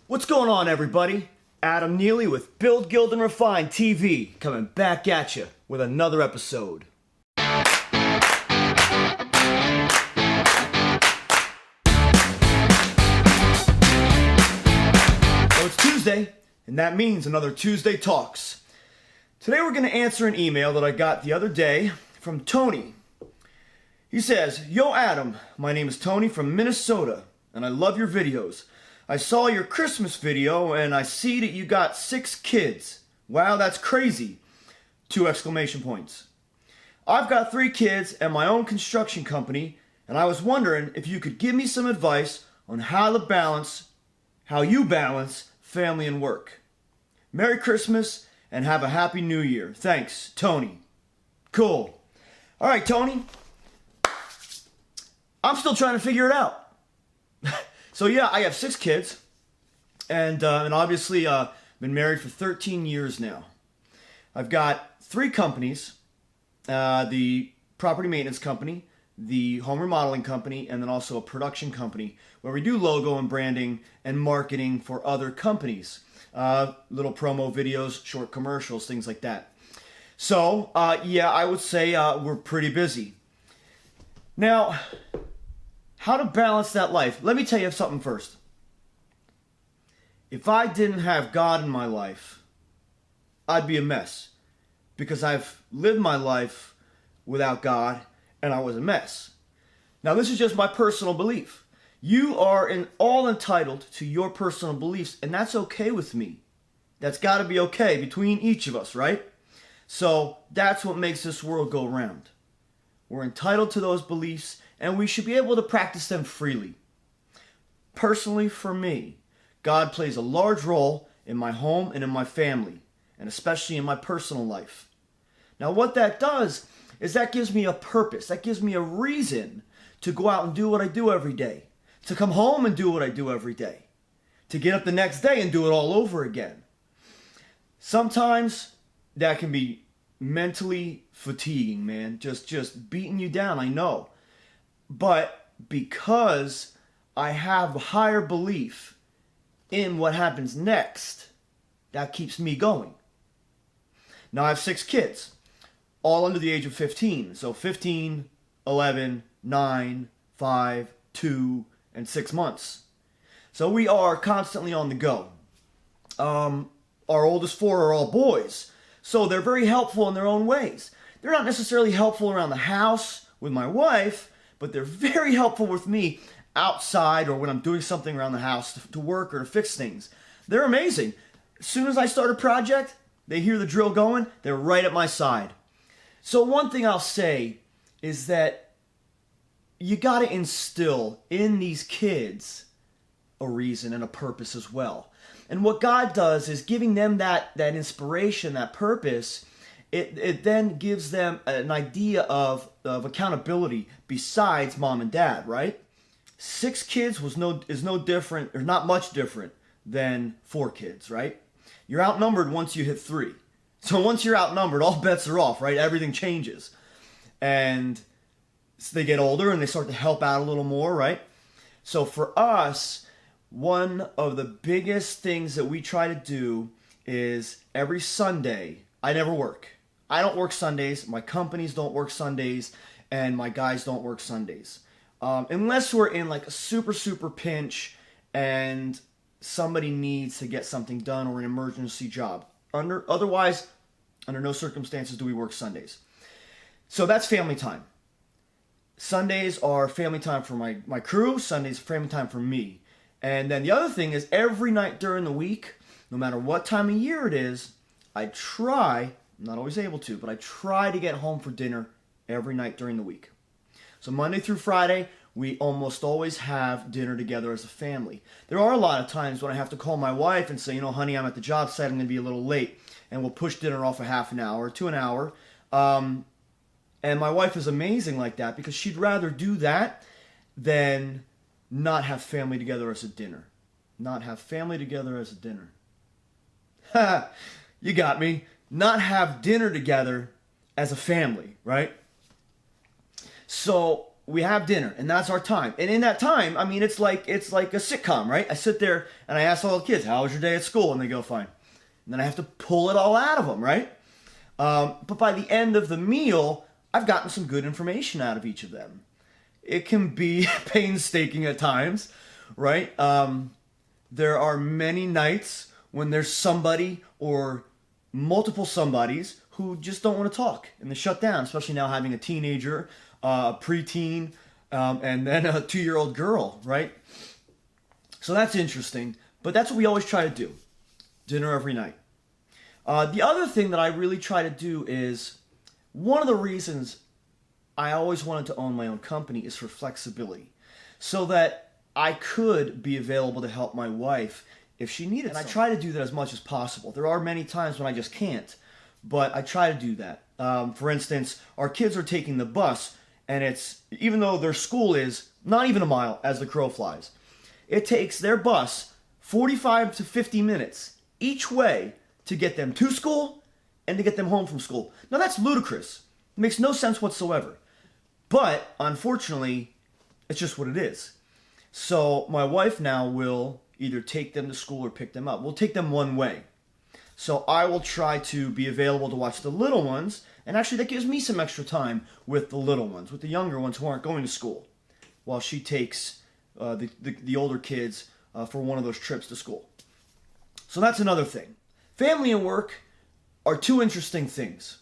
What's going on, everybody? Adam Neely with Build, Guild, and Refine TV coming back at you with another episode. So it's Tuesday, and that means another Tuesday Talks. Today we're going to answer an email that I got the other day from Tony. He says, "Yo Adam, my name is Tony from Minnesota, and I love your videos. I saw your Christmas video and I see that you got 6 kids. Wow, that's crazy. 2 exclamation points. I've got 3 kids and my own construction company, and I was wondering if you could give me some advice on how you balance family and work. Merry Christmas and have a Happy New Year. Thanks, Tony." Cool. All right, Tony. I'm still trying to figure it out. So yeah, I have 6 kids, and obviously been married for 13 years now. I've got 3 companies, the property maintenance company, the home remodeling company, and then also a production company where we do logo and branding and marketing for other companies. Little promo videos, short commercials, things like that. So yeah, I would say we're pretty busy. Now, how to balance that life? Let me tell you something first. If I didn't have God in my life, I'd be a mess. Because I've lived my life without God, and I was a mess. Now, this is just my personal belief. You are all entitled to your personal beliefs, and that's okay with me. That's got to be okay between each of us, right? So that's what makes this world go round. We're entitled to those beliefs, and we should be able to practice them freely. Personally, for me, God plays a large role in my home and in my family, and especially in my personal life. Now, what that does is that gives me a purpose. That gives me a reason to go out and do what I do every day, to come home and do what I do every day, to get up the next day and do it all over again. Sometimes that can be mentally fatiguing, man. Just beating you down, I know. But because I have a higher belief in what happens next, that keeps me going. Now I have 6 kids, all under the age of 15. So 15, 11, 9, 5, 2, and 6 months. So we are constantly on the go. Our oldest 4 are all boys. So they're very helpful in their own ways. They're not necessarily helpful around the house with my wife, but they're very helpful with me outside or when I'm doing something around the house to work or to fix things. They're amazing. As soon as I start a project, they hear the drill going, they're right at my side. So one thing I'll say is that you got to instill in these kids a reason and a purpose as well. And what God does is giving them that inspiration, that purpose. It then gives them an idea of accountability besides mom and dad, right? 6 kids is no different, or not much different than 4 kids, right? You're outnumbered once you hit 3. So once you're outnumbered, all bets are off, right? Everything changes. And so they get older and they start to help out a little more, right? So for us, one of the biggest things that we try to do is every Sunday, I never work. I don't work Sundays, my companies don't work Sundays, and my guys don't work Sundays. Unless we're in like a super pinch and somebody needs to get something done or an emergency job. Otherwise, under no circumstances do we work Sundays. So that's family time. Sundays are family time for my crew, Sundays family time for me. And then the other thing is every night during the week, no matter what time of year it is, I try, I'm not always able to, but I try to get home for dinner every night during the week. So Monday through Friday, we almost always have dinner together as a family. There are a lot of times when I have to call my wife and say, honey, I'm at the job site, I'm going to be a little late. And we'll push dinner off a half an hour to an hour. And my wife is amazing like that because she'd rather do that than not have family together as a dinner. Not have family together as a dinner. Ha! You got me. Not have dinner together as a family, right? So we have dinner, and that's our time. And in that time, I mean, it's like a sitcom, right? I sit there and I ask all the kids, "How was your day at school?" And they go, "Fine." And then I have to pull it all out of them, right? But by the end of the meal, I've gotten some good information out of each of them. It can be painstaking at times, right? There are many nights when there's somebody or multiple somebodies who just don't want to talk and they shut down, especially now having a teenager, a preteen, and then a 2-year-old girl, right? So that's interesting, but that's what we always try to do. Dinner every night. The other thing that I really try to do is, one of the reasons I always wanted to own my own company is for flexibility, so that I could be available to help my wife if she needed something. And I try to do that as much as possible. There are many times when I just can't, but I try to do that. For instance, our kids are taking the bus, and it's, even though their school is not even a mile as the crow flies, it takes their bus 45 to 50 minutes each way to get them to school and to get them home from school. Now that's ludicrous. It makes no sense whatsoever. But unfortunately, it's just what it is. So my wife now will either take them to school or pick them up. We'll take them one way. So I will try to be available to watch the little ones, and actually that gives me some extra time with the little ones, with the younger ones who aren't going to school, while she takes the older kids for one of those trips to school. So that's another thing. Family and work are two interesting things,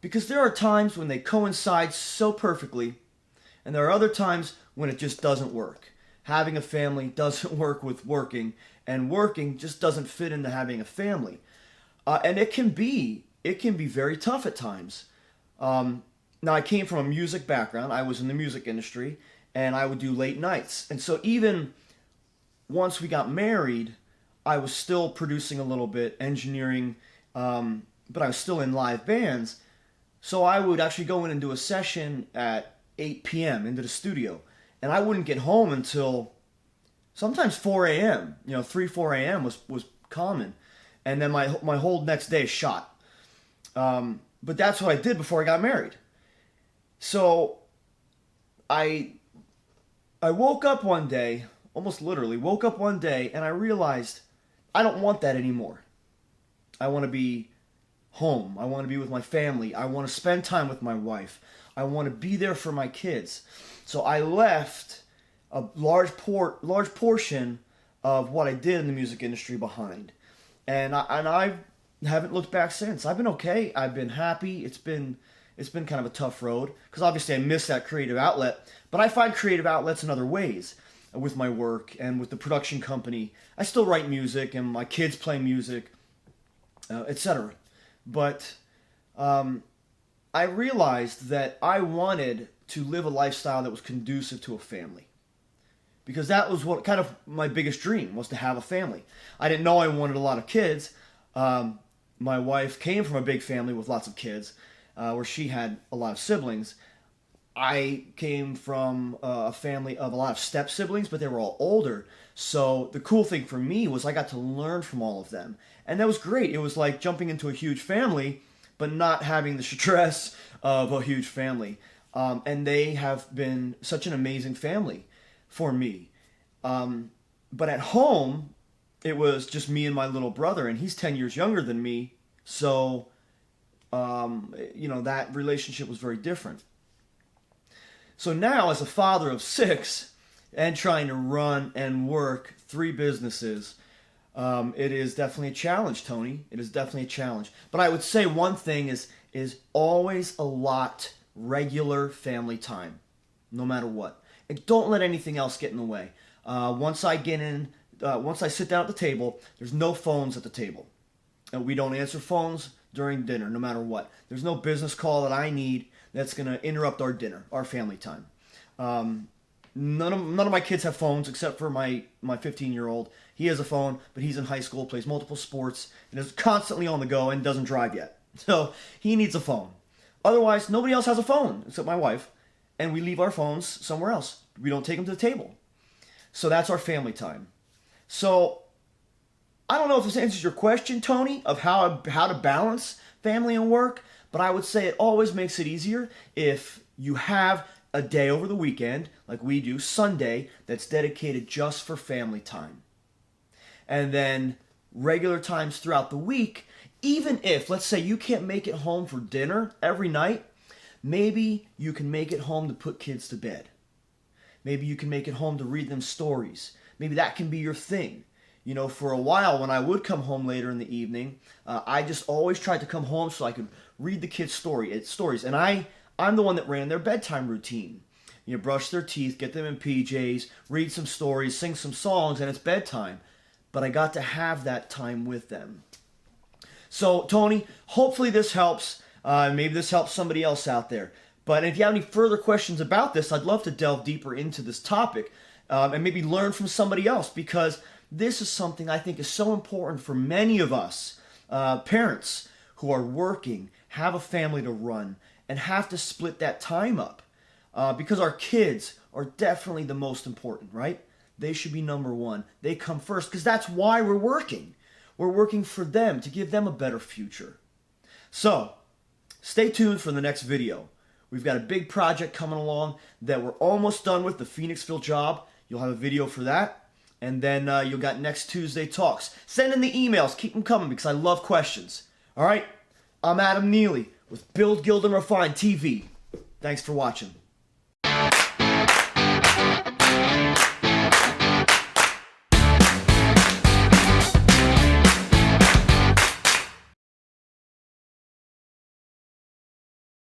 because there are times when they coincide so perfectly, and there are other times when it just doesn't work. Having a family doesn't work with working, and working just doesn't fit into having a family. And it can be very tough at times. Now, I came from a music background. I was in the music industry, and I would do late nights. And so even once we got married, I was still producing a little bit, engineering, but I was still in live bands. So I would actually go in and do a session at 8 p.m. into the studio, and I wouldn't get home until sometimes 4 a.m. 3, 4 a.m. was common, and then my whole next day shot. But that's what I did before I got married. So I woke up one day, almost literally woke up one day, and I realized I don't want that anymore. I want to be home. I want to be with my family. I want to spend time with my wife. I want to be there for my kids. So I left a large portion of what I did in the music industry behind. And I haven't looked back since. I've been okay. I've been happy. It's been kind of a tough road, because obviously I miss that creative outlet, but I find creative outlets in other ways with my work and with the production company. I still write music, and my kids play music, etc. But I realized that I wanted to live a lifestyle that was conducive to a family, because that was what kind of my biggest dream was, to have a family. I didn't know I wanted a lot of kids. My wife came from a big family with lots of kids, where she had a lot of siblings. I came from a family of a lot of step siblings, but they were all older. So the cool thing for me was I got to learn from all of them. And that was great. It was like jumping into a huge family, but not having the stress of a huge family. And they have been such an amazing family for me. But at home, it was just me and my little brother, and he's 10 years younger than me. So, that relationship was very different. So now, as a father of 6 and trying to run and work 3 businesses, it is definitely a challenge, Tony. It is definitely a challenge. But I would say one thing is always allot regular family time, no matter what. And don't let anything else get in the way. Once I sit down at the table, there's no phones at the table. We don't answer phones during dinner, no matter what. There's no business call that I need that's going to interrupt our dinner, our family time. None of my kids have phones except for my 15-year-old. He has a phone, but he's in high school, plays multiple sports, and is constantly on the go and doesn't drive yet. So he needs a phone. Otherwise, nobody else has a phone except my wife, and we leave our phones somewhere else. We don't take them to the table. So that's our family time. So I don't know if this answers your question, Tony, of how to balance family and work, but I would say it always makes it easier if you have a day over the weekend, like we do, Sunday, that's dedicated just for family time. And then regular times throughout the week, even if, let's say, you can't make it home for dinner every night, maybe you can make it home to put kids to bed. Maybe you can make it home to read them stories. Maybe that can be your thing. You know, for a while when I would come home later in the evening, I just always tried to come home so I could read the kids' stories. And I'm the one that ran their bedtime routine. You know, brush their teeth, get them in PJs, read some stories, sing some songs, and it's bedtime. But I got to have that time with them. So, Tony, hopefully this helps. Maybe this helps somebody else out there. But if you have any further questions about this, I'd love to delve deeper into this topic and maybe learn from somebody else, because this is something I think is so important for many of us, parents who are working, have a family to run, and have to split that time up. Because our kids are definitely the most important, right? They should be number one. They come first, because that's why we're working. We're working for them, to give them a better future. So, stay tuned for the next video. We've got a big project coming along that we're almost done with, the Phoenixville job. You'll have a video for that. And then you'll got next Tuesday talks. Send in the emails. Keep them coming, because I love questions. All right? I'm Adam Neely with Build, Gild, and Refine TV. Thanks for watching.